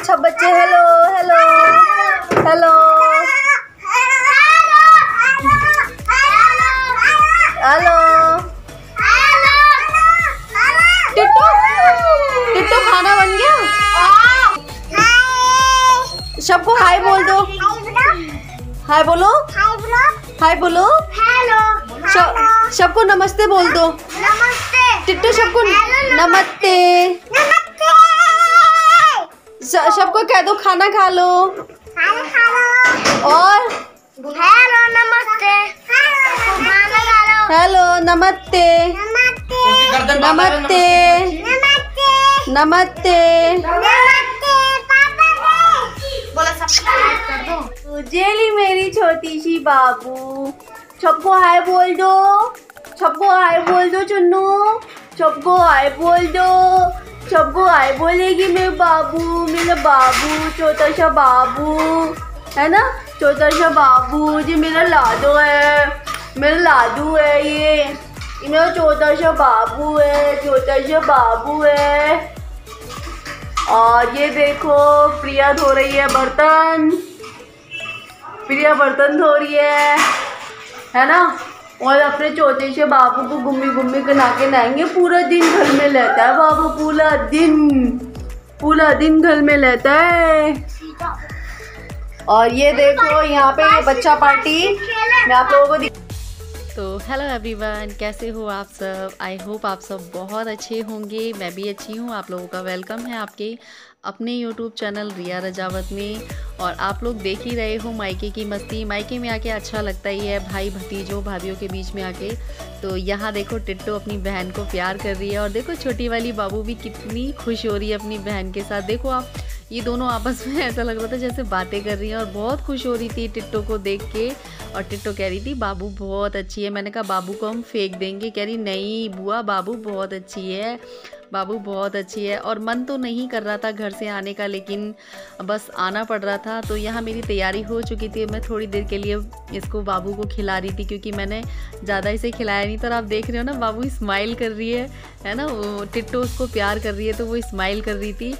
सब बच्चे hello hello hello hello. Tittu Tittu खाना बन गया। सबको हाय बोल दो। हाय बोलो हाय बोलो। सबको नमस्ते बोल दो। टिट्टू सबको नमस्ते। सबको कह दो खाना खा लो। और हेलो नमस्ते। हेलो नमस्ते नमस्ते नमस्ते। जेली मेरी छोटी सी बाबू। सबको हाय बोल दो। सबको हाय बोल दो चुन्नू। सबको हाय बोल दो। सबको हाय बोलेगी मेरा बाबू छोटा सा बाबू है ना। छोटा सा बाबू जी मेरा लाडो है। मेरा लाडू है ये मेरा छोटा सा बाबू है। छोटा सा बाबू है। और ये देखो प्रिया धो रही है बर्तन। प्रिया बर्तन धो रही है ना। और अपने छोटे से बाबू को गुम्मी बना के नहाएंगे। पूरा दिन घर में रहता है बाबू। पूरा दिन घर में रहता है। और ये देखो यहाँ पे ये बच्चा पार्टी मैं आप लोगों को तो हेलो एवरीवन, कैसे हो आप सब। आई होप आप सब बहुत अच्छे होंगे। मैं भी अच्छी हूँ। आप लोगों का वेलकम है आपके अपने यूट्यूब चैनल रिया रजावत में। और आप लोग देख ही रहे हो मायके की मस्ती। मायके में आके अच्छा लगता ही है, भाई भतीजों भाभियों के बीच में आके। तो यहाँ देखो टिट्टू अपनी बहन को प्यार कर रही है। और देखो छोटी वाली बाबू भी कितनी खुश हो रही है अपनी बहन के साथ। देखो आप, ये दोनों आपस में ऐसा लग रहा था जैसे बातें कर रही हैं। और बहुत खुश हो रही थी टिट्टू को देख के। और टिट्टू कह रही थी बाबू बहुत अच्छी है। मैंने कहा बाबू को हम फेंक देंगे। कह रही नहीं बुआ, बाबू बहुत अच्छी है, बाबू बहुत अच्छी है। और मन तो नहीं कर रहा था घर से आने का, लेकिन बस आना पड़ रहा था। तो यहाँ मेरी तैयारी हो चुकी थी। मैं थोड़ी देर के लिए इसको बाबू को खिला रही थी, क्योंकि मैंने ज़्यादा इसे खिलाया नहीं। तो आप देख रहे हो ना बाबू स्माइल कर रही है ना। वो टिट्टू उसको प्यार कर रही है तो वो स्माइल कर रही थी।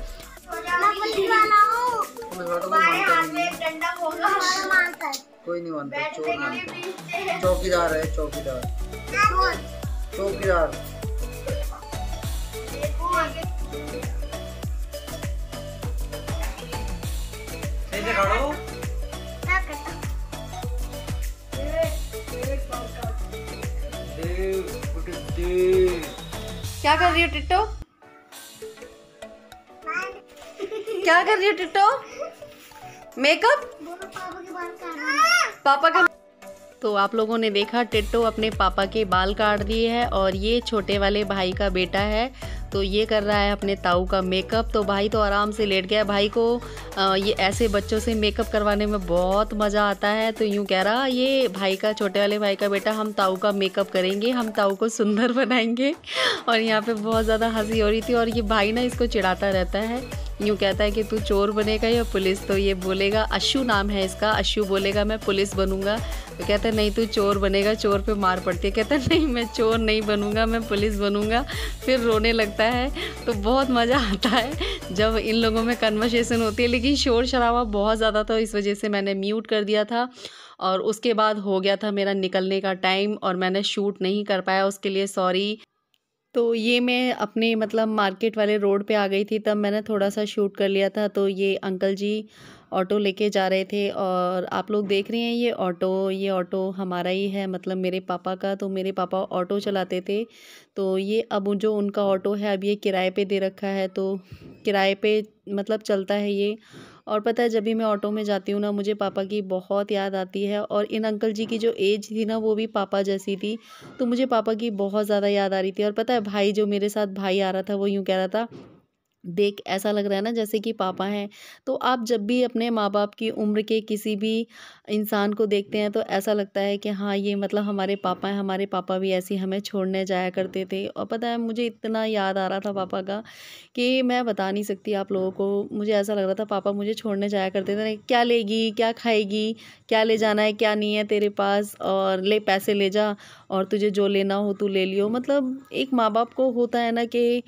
कोई नहीं मानता, चोर मानता। चौकीदार है, चौकीदार चौकीदार। क्या कर रही हो टिट्टो? क्या कर रही हो टिट्टो? मेकअप पापा का। तो आप लोगों ने देखा टिट्टो अपने पापा के बाल काट दिए है। और ये छोटे वाले भाई का बेटा है, तो ये कर रहा है अपने ताऊ का मेकअप। तो भाई तो आराम से लेट गया। भाई को ये ऐसे बच्चों से मेकअप करवाने में बहुत मज़ा आता है। तो यूँ कह रहा ये भाई का, छोटे वाले भाई का बेटा, हम ताऊ का मेकअप करेंगे, हम ताऊ को सुंदर बनाएंगे। और यहाँ पे बहुत ज़्यादा हंसी हो रही थी। और ये भाई ना इसको चिढ़ाता रहता है, यूँ कहता है कि तू चोर बनेगा या पुलिस। तो ये बोलेगा, अशु नाम है इसका, अशु बोलेगा मैं पुलिस बनूंगा। तो कहता है नहीं तू चोर बनेगा, चोर पे मार पड़ती है। कहता है नहीं मैं चोर नहीं बनूंगा, मैं पुलिस बनूंगा। फिर रोने लगता है। तो बहुत मज़ा आता है जब इन लोगों में कन्वर्सेशन होती है। लेकिन शोर शराबा बहुत ज़्यादा था, इस वजह से मैंने म्यूट कर दिया था। और उसके बाद हो गया था मेरा निकलने का टाइम और मैंने शूट नहीं कर पाया, उसके लिए सॉरी। तो ये मैं अपने मतलब मार्केट वाले रोड पे आ गई थी, तब मैंने थोड़ा सा शूट कर लिया था। तो ये अंकल जी ऑटो लेके जा रहे थे। और आप लोग देख रहे हैं ये ऑटो हमारा ही है, मतलब मेरे पापा का। तो मेरे पापा ऑटो चलाते थे। तो ये अब जो उनका ऑटो है अब ये किराए पे दे रखा है। तो किराए पे मतलब चलता है ये। और पता है जब भी मैं ऑटो में जाती हूँ ना, मुझे पापा की बहुत याद आती है। और इन अंकल जी की जो एज थी ना, वो भी पापा जैसी थी। तो मुझे पापा की बहुत ज़्यादा याद आ रही थी। और पता है भाई, जो मेरे साथ भाई आ रहा था, वो यूँ कह रहा था देख ऐसा लग रहा है ना जैसे कि पापा हैं। तो आप जब भी अपने माँ बाप की उम्र के किसी भी इंसान को देखते हैं तो ऐसा लगता है कि हाँ, ये मतलब हमारे पापा हैं, हमारे पापा भी ऐसे ही हमें छोड़ने जाया करते थे। और पता है मुझे इतना याद आ रहा था पापा का कि मैं बता नहीं सकती आप लोगों को। मुझे ऐसा लग रहा था पापा मुझे छोड़ने जाया करते थे, क्या लेगी, क्या खाएगी, क्या ले जाना है, क्या नहीं है तेरे पास, और ले पैसे ले जा और तुझे जो लेना हो तू ले लियो। मतलब एक माँ बाप को होता है ना कि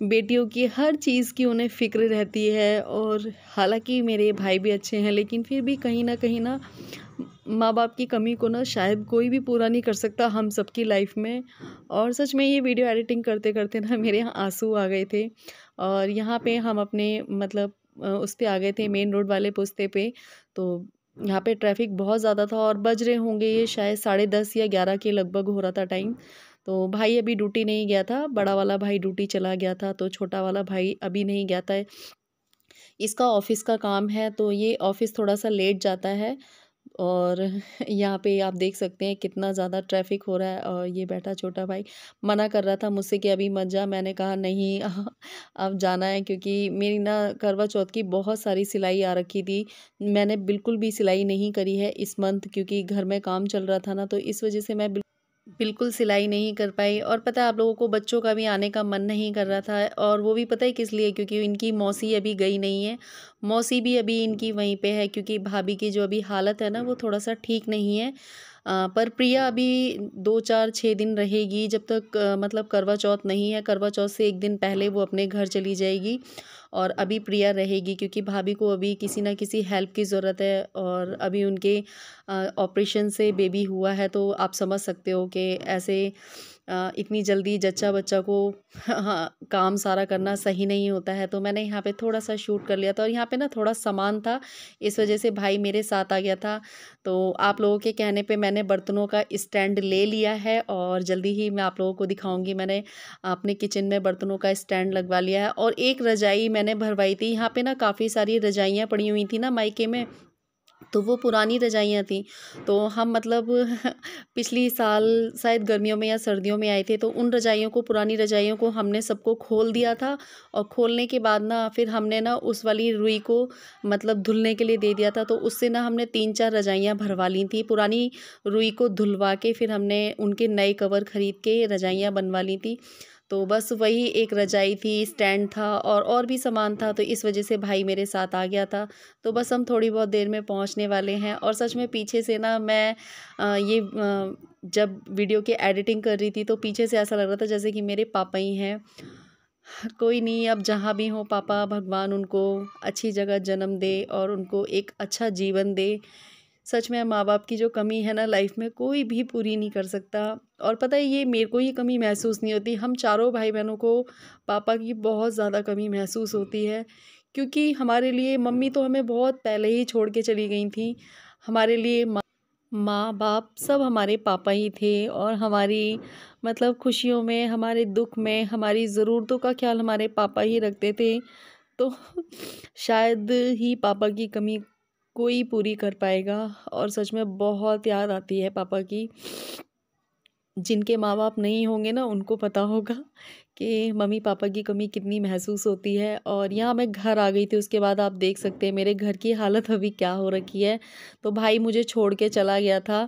बेटियों की हर चीज़ की उन्हें फ़िक्र रहती है। और हालांकि मेरे भाई भी अच्छे हैं, लेकिन फिर भी कहीं ना माँ बाप की कमी को ना शायद कोई भी पूरा नहीं कर सकता हम सबकी लाइफ में। और सच में ये वीडियो एडिटिंग करते करते ना मेरे यहाँ आंसू आ गए थे। और यहाँ पे हम अपने मतलब उस पे आ गए थे मेन रोड वाले पुस्ते पे। तो यहाँ पे ट्रैफिक बहुत ज़्यादा था और बज रहे होंगे ये शायद 10:30 या 11 के लगभग हो रहा था टाइम। तो भाई अभी ड्यूटी नहीं गया था, बड़ा वाला भाई ड्यूटी चला गया था, तो छोटा वाला भाई अभी नहीं गया था। इसका ऑफिस का काम है तो ये ऑफिस थोड़ा सा लेट जाता है। और यहाँ पे आप देख सकते हैं कितना ज़्यादा ट्रैफिक हो रहा है। और ये बैठा छोटा भाई मना कर रहा था मुझसे कि अभी मत जा। मैंने कहा नहीं अब जाना है, क्योंकि मेरी ना करवा चौथ की बहुत सारी सिलाई आ रखी थी। मैंने बिल्कुल भी सिलाई नहीं करी है इस मंथ, क्योंकि घर में काम चल रहा था ना, तो इस वजह से मैं बिल्कुल सिलाई नहीं कर पाई। और पता है आप लोगों को बच्चों का भी आने का मन नहीं कर रहा था, और वो भी पता है किस लिए, क्योंकि इनकी मौसी अभी गई नहीं है। मौसी भी अभी इनकी वहीं पे है, क्योंकि भाभी की जो अभी हालत है ना वो थोड़ा सा ठीक नहीं है। पर प्रिया अभी 2 4 6 दिन रहेगी, जब तक मतलब करवा चौथ नहीं है। करवा चौथ से एक दिन पहले वो अपने घर चली जाएगी और अभी प्रिया रहेगी, क्योंकि भाभी को अभी किसी ना किसी हेल्प की ज़रूरत है। और अभी उनके ऑपरेशन से बेबी हुआ है, तो आप समझ सकते हो कि ऐसे इतनी जल्दी जच्चा बच्चा को हाँ, काम सारा करना सही नहीं होता है। तो मैंने यहाँ पे थोड़ा सा शूट कर लिया था, और यहाँ पे ना थोड़ा सामान था, इस वजह से भाई मेरे साथ आ गया था। तो आप लोगों के कहने पे मैंने बर्तनों का स्टैंड ले लिया है, और जल्दी ही मैं आप लोगों को दिखाऊंगी। मैंने अपने किचन में बर्तनों का स्टैंड लगवा लिया है, और एक रजाई मैंने भरवाई थी। यहाँ पे ना काफ़ी सारी रजाइयाँ पड़ी हुई थी ना मायके में, तो वो पुरानी रजाइयाँ थी। तो हम मतलब पिछली साल शायद गर्मियों में या सर्दियों में आए थे, तो उन रजाइयों को, पुरानी रजाइयों को हमने सबको खोल दिया था। और खोलने के बाद ना फिर हमने ना उस वाली रुई को मतलब धुलने के लिए दे दिया था। तो उससे ना हमने 3 4 रजाइयाँ भरवा ली थी। पुरानी रुई को धुलवा के फिर हमने उनके नए कवर ख़रीद के रजाइयाँ बनवा ली थी। तो बस वही एक रजाई थी, स्टैंड था, और भी सामान था, तो इस वजह से भाई मेरे साथ आ गया था। तो बस हम थोड़ी बहुत देर में पहुंचने वाले हैं। और सच में पीछे से ना मैं जब वीडियो की एडिटिंग कर रही थी तो पीछे से ऐसा लग रहा था जैसे कि मेरे पापा ही हैं। कोई नहीं, अब जहाँ भी हो पापा, भगवान उनको अच्छी जगह जन्म दे और उनको एक अच्छा जीवन दे। सच में माँ बाप की जो कमी है ना लाइफ में, कोई भी पूरी नहीं कर सकता। और पता है ये मेरे को ही कमी महसूस नहीं होती, हम चारों भाई बहनों को पापा की बहुत ज़्यादा कमी महसूस होती है। क्योंकि हमारे लिए मम्मी तो हमें बहुत पहले ही छोड़ के चली गई थी। हमारे लिए माँ बाप सब हमारे पापा ही थे, और हमारी मतलब खुशियों में, हमारे दुख में, हमारी ज़रूरतों का ख्याल हमारे पापा ही रखते थे। तो शायद ही पापा की कमी कोई पूरी कर पाएगा। और सच में बहुत याद आती है पापा की। जिनके माँ बाप नहीं होंगे ना उनको पता होगा कि मम्मी पापा की कमी कितनी महसूस होती है। और यहाँ मैं घर आ गई थी, उसके बाद आप देख सकते हैं मेरे घर की हालत अभी क्या हो रखी है। तो भाई मुझे छोड़ के चला गया था,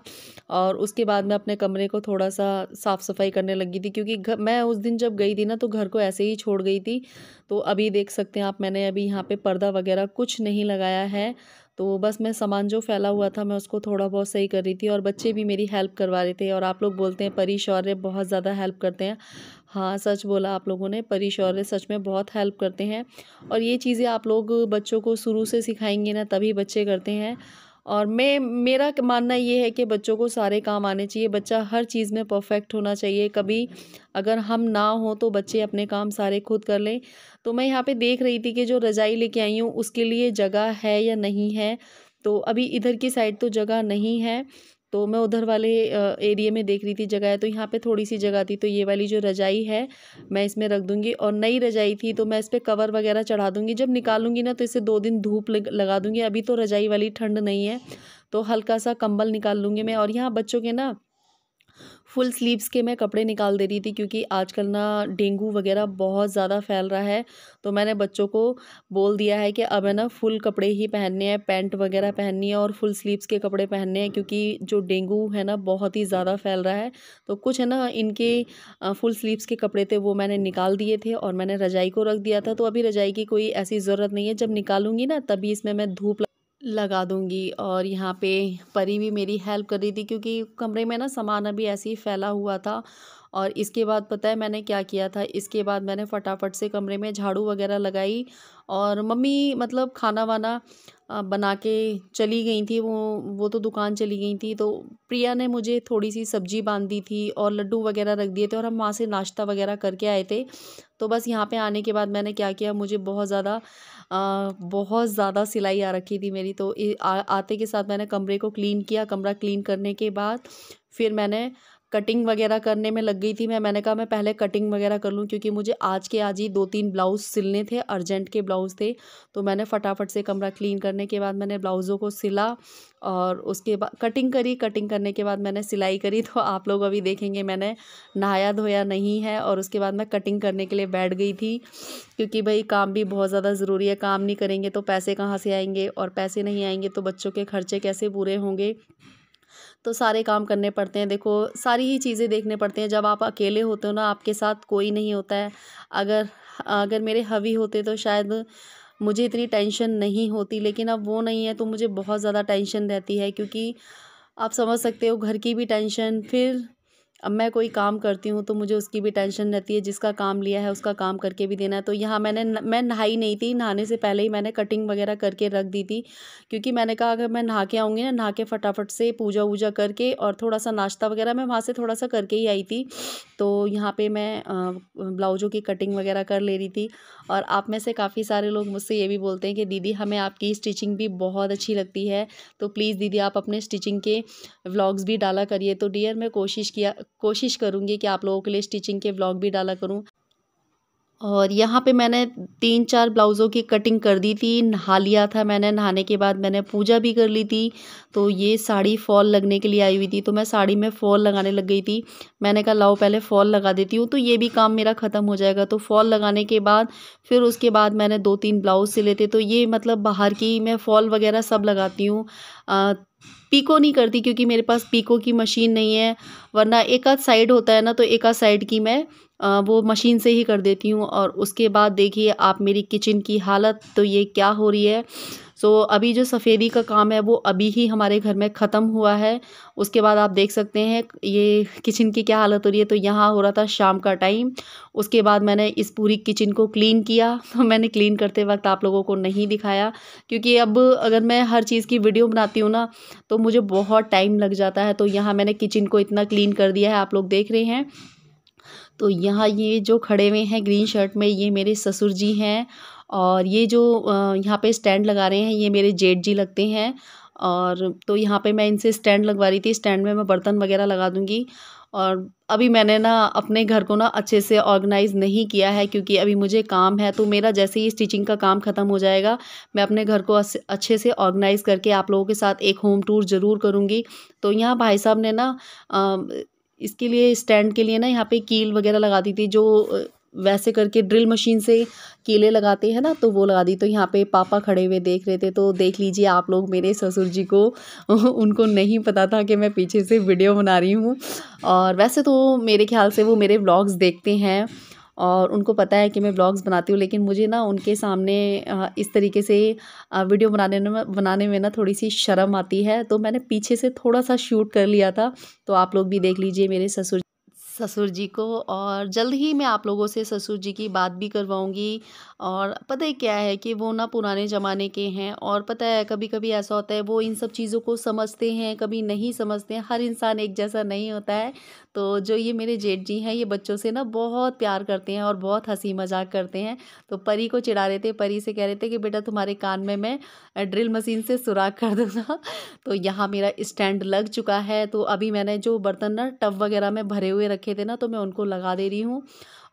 और उसके बाद मैं अपने कमरे को थोड़ा सा साफ़ सफाई करने लगी थी, क्योंकि मैं उस दिन जब गई थी ना तो घर को ऐसे ही छोड़ गई थी। तो अभी देख सकते हैं आप, मैंने अभी यहाँ पे पर्दा वगैरह कुछ नहीं लगाया है। तो बस मैं सामान जो फैला हुआ था मैं उसको थोड़ा बहुत सही कर रही थी, और बच्चे भी मेरी हेल्प करवा रहे थे। और आप लोग बोलते हैं परी शौर्य बहुत ज़्यादा हेल्प करते हैं। हाँ, सच बोला आप लोगों ने, परी शौर्य सच में बहुत हेल्प करते हैं। और ये चीज़ें आप लोग बच्चों को शुरू से सिखाएंगे ना तभी बच्चे करते हैं। और मेरा मानना ये है कि बच्चों को सारे काम आने चाहिए, बच्चा हर चीज़ में परफेक्ट होना चाहिए। कभी अगर हम ना हो तो बच्चे अपने काम सारे खुद कर लें। तो मैं यहाँ पे देख रही थी कि जो रज़ाई लेके आई हूँ उसके लिए जगह है या नहीं है। तो अभी इधर की साइड तो जगह नहीं है, तो मैं उधर वाले एरिया में देख रही थी जगह है। तो यहाँ पे थोड़ी सी जगह थी, तो ये वाली जो रज़ाई है मैं इसमें रख दूँगी। और नई रज़ाई थी तो मैं इस पर कवर वगैरह चढ़ा दूँगी। जब निकालूंगी ना तो इसे 2 दिन धूप लगा दूँगी। अभी तो रज़ाई वाली ठंड नहीं है, तो हल्का सा कंबल निकाल लूँगी मैं। और यहाँ बच्चों के ना फुल स्लीव्स के मैं कपड़े निकाल दे रही थी क्योंकि आजकल ना डेंगू वगैरह बहुत ज़्यादा फैल रहा है। तो मैंने बच्चों को बोल दिया है कि अब है ना फुल कपड़े ही पहनने हैं, पैंट वगैरह पहननी है और फुल स्लीव्स के कपड़े पहनने हैं क्योंकि जो डेंगू है ना बहुत ही ज़्यादा फैल रहा है। तो कुछ है ना इनके फुल स्लीव्स के कपड़े थे वो मैंने निकाल दिए थे और मैंने रज़ाई को रख दिया था। तो अभी रज़ाई की कोई ऐसी ज़रूरत नहीं है, जब निकालूंगी ना तभी इसमें मैं धूप लगा दूंगी। और यहाँ पे परी भी मेरी हेल्प कर रही थी क्योंकि कमरे में ना सामान अभी ऐसे ही फैला हुआ था। और इसके बाद पता है मैंने क्या किया था, इसके बाद मैंने फटाफट से कमरे में झाड़ू वगैरह लगाई और मम्मी मतलब खाना वाना बना के चली गई थी, वो तो दुकान चली गई थी। तो प्रिया ने मुझे थोड़ी सी सब्जी बांध दी थी और लड्डू वगैरह रख दिए थे और हम वहाँ से नाश्ता वगैरह करके आए थे। तो बस यहाँ पे आने के बाद मैंने क्या किया, मुझे बहुत ज़्यादा सिलाई आ रखी थी मेरी। तो आते के साथ मैंने कमरे को क्लीन किया। कमरा क्लीन करने के बाद फिर मैंने कटिंग वगैरह करने में लग गई थी। मैंने कहा मैं पहले कटिंग वगैरह कर लूँ क्योंकि मुझे आज के आज ही 2-3 ब्लाउज़ सिलने थे, अर्जेंट के ब्लाउज़ थे। तो मैंने फटाफट से कमरा क्लीन करने के बाद मैंने ब्लाउज़ों को सिला और उसके बाद कटिंग करी। कटिंग करने के बाद मैंने सिलाई करी। तो आप लोग अभी देखेंगे मैंने नहाया धोया नहीं है और उसके बाद मैं कटिंग करने के लिए बैठ गई थी क्योंकि भाई काम भी बहुत ज़्यादा ज़रूरी है। काम नहीं करेंगे तो पैसे कहाँ से आएंगे और पैसे नहीं आएंगे तो बच्चों के खर्चे कैसे पूरे होंगे। तो सारे काम करने पड़ते हैं। देखो सारी ही चीज़ें देखने पड़ते हैं। जब आप अकेले होते हो ना, आपके साथ कोई नहीं होता है। अगर अगर मेरे हवी होते तो शायद मुझे इतनी टेंशन नहीं होती, लेकिन अब वो नहीं है तो मुझे बहुत ज़्यादा टेंशन रहती है क्योंकि आप समझ सकते हो घर की भी टेंशन, फिर अब मैं कोई काम करती हूँ तो मुझे उसकी भी टेंशन रहती है, जिसका काम लिया है उसका काम करके भी देना है। तो यहाँ मैं नहाई नहीं थी, नहाने से पहले ही मैंने कटिंग वगैरह करके रख दी थी क्योंकि मैंने कहा अगर मैं नहा के आऊँगी ना, नहा के फटाफट से पूजा वूजा करके और थोड़ा सा नाश्ता वगैरह मैं वहाँ से थोड़ा सा करके ही आई थी। तो यहाँ पे मैं ब्लाउज़ों की कटिंग वगैरह कर ले रही थी। और आप में से काफ़ी सारे लोग मुझसे ये भी बोलते हैं कि दीदी हमें आपकी स्टिचिंग भी बहुत अच्छी लगती है, तो प्लीज़ दीदी आप अपने स्टिचिंग के व्लॉग्स भी डाला करिए। तो डियर मैं कोशिश करूँगी कि आप लोगों के लिए स्टिचिंग के व्लॉग भी डाला करूँ। और यहाँ पे मैंने 3-4 ब्लाउज़ों की कटिंग कर दी थी, नहा लिया था मैंने। नहाने के बाद मैंने पूजा भी कर ली थी। तो ये साड़ी फॉल लगने के लिए आई हुई थी तो मैं साड़ी में फॉल लगाने लग गई थी। मैंने कहा लाओ पहले फॉल लगा देती हूँ तो ये भी काम मेरा ख़त्म हो जाएगा। तो फॉल लगाने के बाद फिर उसके बाद मैंने 2-3 ब्लाउज़ सिले थे। तो ये मतलब बाहर की मैं फॉल वगैरह सब लगाती हूँ। पीको नहीं करती क्योंकि मेरे पास पीको की मशीन नहीं है, वरना एक आध साइड होता है ना तो एक आध साइड की मैं वो मशीन से ही कर देती हूँ। और उसके बाद देखिए आप मेरी किचन की हालत तो ये क्या हो रही है। सो अभी जो सफ़ेदी का काम है वो अभी ही हमारे घर में ख़त्म हुआ है। उसके बाद आप देख सकते हैं ये किचन की क्या हालत हो रही है। तो यहाँ हो रहा था शाम का टाइम। उसके बाद मैंने इस पूरी किचन को क्लीन किया। तो मैंने क्लीन करते वक्त आप लोगों को नहीं दिखाया क्योंकि अब अगर मैं हर चीज़ की वीडियो बनाती हूँ ना तो मुझे बहुत टाइम लग जाता है। तो यहाँ मैंने किचन को इतना क्लीन कर दिया है, आप लोग देख रहे हैं। तो यहाँ ये जो खड़े हुए हैं ग्रीन शर्ट में, ये मेरे ससुर जी हैं। और ये जो यहाँ पे स्टैंड लगा रहे हैं ये मेरे जेठ जी लगते हैं। और तो यहाँ पे मैं इनसे स्टैंड लगवा रही थी, स्टैंड में मैं बर्तन वगैरह लगा दूँगी। और अभी मैंने ना अपने घर को ना अच्छे से ऑर्गेनाइज़ नहीं किया है क्योंकि अभी मुझे काम है। तो मेरा जैसे ही स्टिचिंग का काम ख़त्म हो जाएगा मैं अपने घर को अच्छे से ऑर्गेनाइज़ करके आप लोगों के साथ एक होम टूर ज़रूर करूँगी। तो यहाँ भाई साहब ने ना इसके लिए स्टैंड के लिए ना यहाँ पे कील वगैरह लगा दी थी, जो वैसे करके ड्रिल मशीन से कीलें लगाते हैं ना, तो वो लगा दी। तो यहाँ पे पापा खड़े हुए देख रहे थे। तो देख लीजिए आप लोग मेरे ससुर जी को उनको नहीं पता था कि मैं पीछे से वीडियो बना रही हूँ। और वैसे तो मेरे ख्याल से वो मेरे व्लॉग्स देखते हैं और उनको पता है कि मैं व्लॉग्स बनाती हूँ, लेकिन मुझे ना उनके सामने इस तरीके से वीडियो बनाने में ना थोड़ी सी शर्म आती है। तो मैंने पीछे से थोड़ा सा शूट कर लिया था। तो आप लोग भी देख लीजिए मेरे ससुर जी को। और जल्द ही मैं आप लोगों से ससुर जी की बात भी करवाऊंगी। और पता है क्या है कि वो ना पुराने ज़माने के हैं और पता है कभी कभी ऐसा होता है वो इन सब चीज़ों को समझते हैं, कभी नहीं समझते हैं। हर इंसान एक जैसा नहीं होता है। तो जो ये मेरे जेठ जी हैं ये बच्चों से ना बहुत प्यार करते हैं और बहुत हंसी मजाक करते हैं। तो परी को चिढ़ा रहे थे, परी से कह रहे थे कि बेटा तुम्हारे कान में मैं ड्रिल मशीन से सुराख कर दूँगा। तो यहाँ मेरा स्टैंड लग चुका है। तो अभी मैंने जो बर्तन ना टब वगैरह में भरे हुए रखे थे ना तो मैं उनको लगा दे रही हूँ।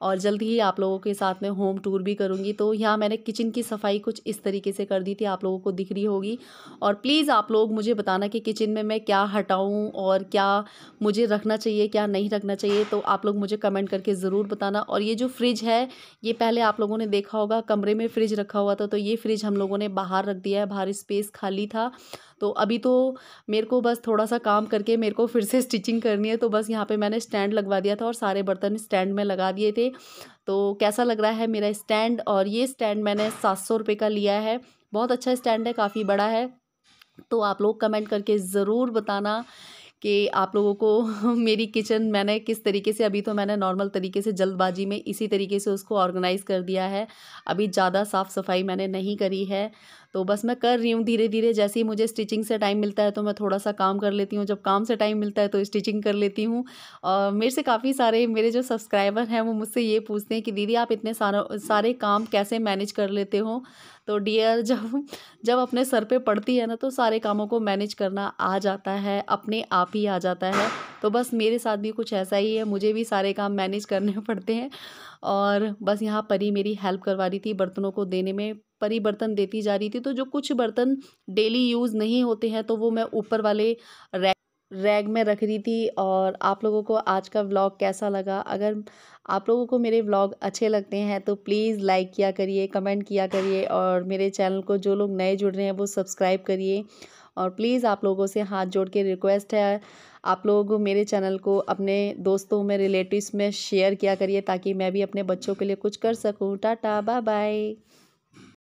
और जल्दी ही आप लोगों के साथ में होम टूर भी करूँगी। तो यहाँ मैंने किचन की सफाई कुछ इस तरीके से कर दी थी, आप लोगों को दिख रही होगी। और प्लीज़ आप लोग मुझे बताना कि किचन में मैं क्या हटाऊँ और क्या मुझे रखना चाहिए, क्या नहीं रखना चाहिए, तो आप लोग मुझे कमेंट करके ज़रूर बताना। और ये जो फ्रिज है, ये पहले आप लोगों ने देखा होगा कमरे में फ्रिज रखा हुआ था, तो ये फ्रिज हम लोगों ने बाहर रख दिया है, बाहर स्पेस खाली था। तो अभी तो मेरे को बस थोड़ा सा काम करके मेरे को फिर से स्टिचिंग करनी है, तो बस यहाँ पे मैंने स्टैंड लगवा दिया था और सारे बर्तन स्टैंड में लगा दिए थे। तो कैसा लग रहा है मेरा स्टैंड? और ये स्टैंड मैंने 700 रुपये का लिया है, बहुत अच्छा स्टैंड है, काफ़ी बड़ा है। तो आप लोग कमेंट करके ज़रूर बताना कि आप लोगों को मेरी किचन मैंने किस तरीके से, अभी तो मैंने नॉर्मल तरीके से जल्दबाजी में इसी तरीके से उसको ऑर्गेनाइज़ कर दिया है, अभी ज़्यादा साफ़ सफाई मैंने नहीं करी है। तो बस मैं कर रही हूँ धीरे धीरे, जैसे ही मुझे स्टिचिंग से टाइम मिलता है तो मैं थोड़ा सा काम कर लेती हूँ, जब काम से टाइम मिलता है तो स्टिचिंग कर लेती हूँ। और मेरे से काफ़ी सारे मेरे जो सब्सक्राइबर हैं वो मुझसे ये पूछते हैं कि दीदी आप इतने सारे काम कैसे मैनेज कर लेते हो? तो डियर, जब जब अपने सर पे पड़ती है ना तो सारे कामों को मैनेज करना आ जाता है, अपने आप ही आ जाता है। तो बस मेरे साथ भी कुछ ऐसा ही है, मुझे भी सारे काम मैनेज करने पड़ते हैं। और बस यहाँ परी मेरी हेल्प करवा रही थी बर्तनों को देने में, परी बर्तन देती जा रही थी। तो जो कुछ बर्तन डेली यूज़ नहीं होते हैं तो वो मैं ऊपर वाले रैग में रख रही थी। और आप लोगों को आज का व्लॉग कैसा लगा? अगर आप लोगों को मेरे व्लॉग अच्छे लगते हैं तो प्लीज़ लाइक किया करिए, कमेंट किया करिए, और मेरे चैनल को जो लोग नए जुड़ रहे हैं वो सब्सक्राइब करिए। और प्लीज़ आप लोगों से हाथ जोड़ के रिक्वेस्ट है, आप लोग मेरे चैनल को अपने दोस्तों में, रिलेटिव्स में शेयर किया करिए ताकि मैं भी अपने बच्चों के लिए कुछ कर सकूँ। Tata, bye bye.